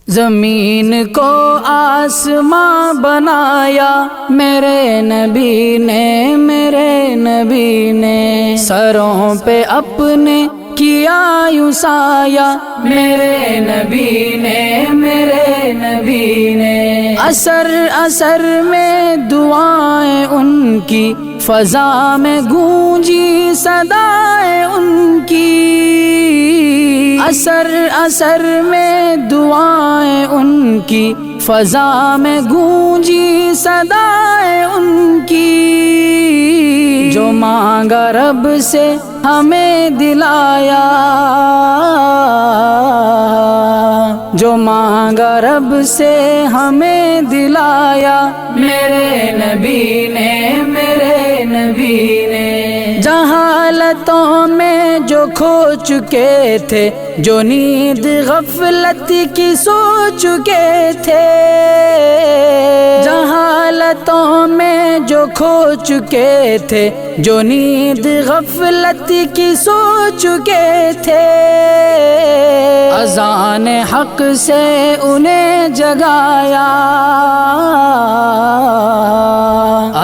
زمین کو آسماں بنایا میرے نبی نے، میرے نبی نے، سروں پہ اپنے کیا یوں سایہ میرے نبی نے، میرے نبی نے، اثر اثر میں دعائیں ان کی، فضا میں گونجی صدائیں ان کی، اثر اثر میں دعائیں ان کی، فضا میں گونجی صدائیں ان کی، جو مانگا رب سے ہمیں دلایا، جو مانگا رب سے ہمیں دلایا میرے نبی نے، میرے نبی نے، جہالتوں میں جو کھو چکے تھے، جو نیند غفلت کی سو چکے تھے، جہالتوں میں جو کھو چکے تھے، جو نیند غفلت کی سو چکے تھے، اذان حق سے انہیں جگایا،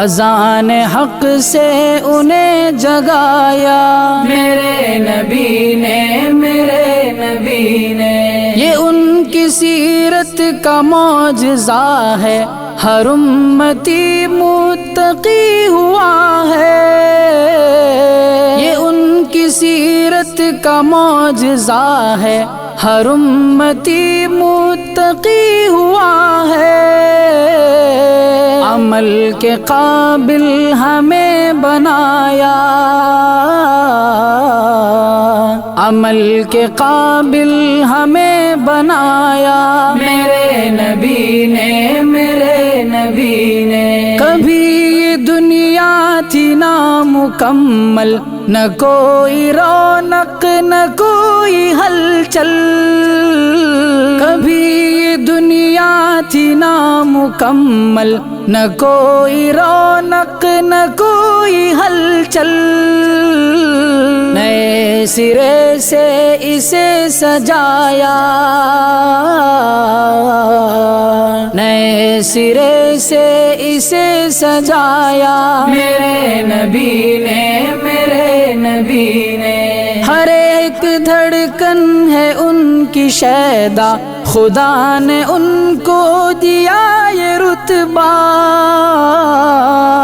اذان حق سے انہیں جگایا میرے نبی نے، میرے نبی نے، یہ ان کی سیرت کا معجزہ ہے، ہر امتی متقی ہوا ہے، یہ ان کی سیرت کا معجزہ ہے، ہر امتی متقی ہوا ہے، عمل کے قابل ہمیں بنایا، عمل کے قابل ہمیں بنایا میرے نبی نے، میرے نبی نے، کبھی یہ دنیا تھی نامکمل، نہ کوئی رونق نہ کوئی ہلچل، کبھی یہ دنیا تھی نامکمل، نہ کوئی رونق نہ کوئی ہلچل، نئے سرے سے اسے سجایا، نئے سرے سے اسے سجایا میرے نبی نے، میرے نبی نے، ہر ایک دھڑکن ہے ان کی شیدا، خدا نے ان کو دیا یہ رتبہ،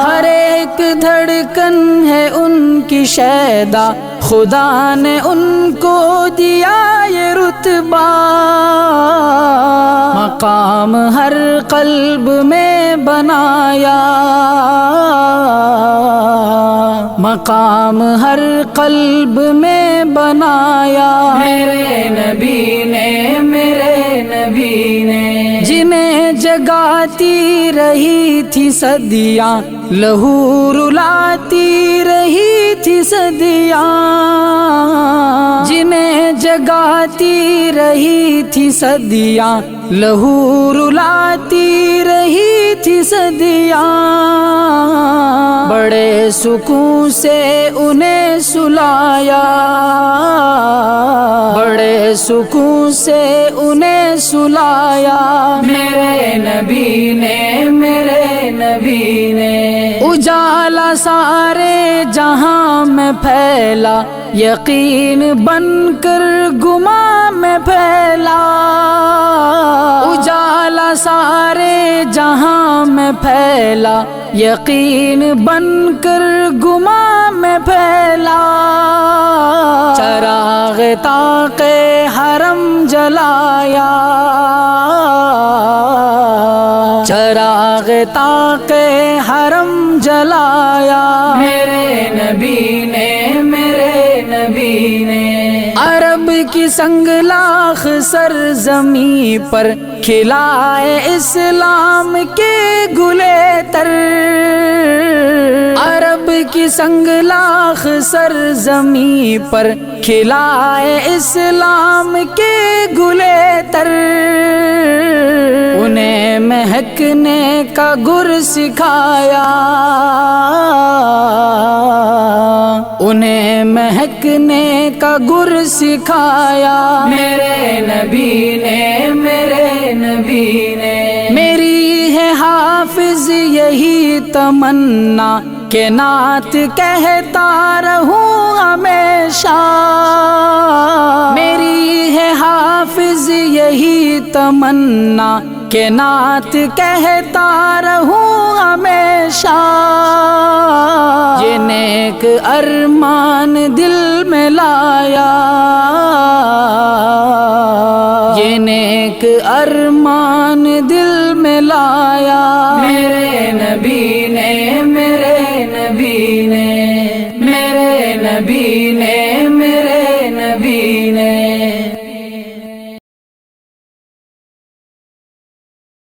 ہر ایک دھڑکن ہے ان کی شیدا، خدا نے ان کو دیا یہ رتبہ، مقام ہر قلب میں بنایا، مقام ہر قلب میں بنایا میرے نبی نے، میرے نبی نے، جنہیں جگاتی رہی تھی صدیاں، لہو رلاتی رہی تھی صدیاں، جنہیں جگاتی رہی تھی صدیاں، لہو رلاتی رہی تھی صدیاں، بڑے سکون سے انہیں سلایا، بڑے سکون سے انہیں سلایا میرے نبی نے، میرے نبی نے، اجالا سارے جہاں میں پھیلا، یقین بن کر گماں میں پھیلا، اجالا سارے جہاں میں پھیلا، یقین بن کر گماں میں پھیلا، چراغ طاق حرم جلایا، چراغ طاق حرم جلایا میرے نبی نے، میرے نبی نے، عرب کی سنگلاخ سرزمیں پر کھلائے اسلام کے گلے تر، عرب کی سنگلاخ سرزمیں پر کھلائے اسلام کے گلے تر، انہیں مہکنے کا گر سکھایا، انہیں مہکنے کا گر سکھایا، میرے نبی نے، میرے نبی نے۔ میری ہے حافظ یہی تمنا کہ نعت کہتا رہوں ہمیشہ، میری ہے حافظ یہی تمنا کہ نعت کہتا رہوں ہمیشہ۔ یہ نیک ارمان دل میں لایا، یہ نیک ارمان دل میں لایا، میرے نبی نے، میرے نبی نے، میرے نبی نے،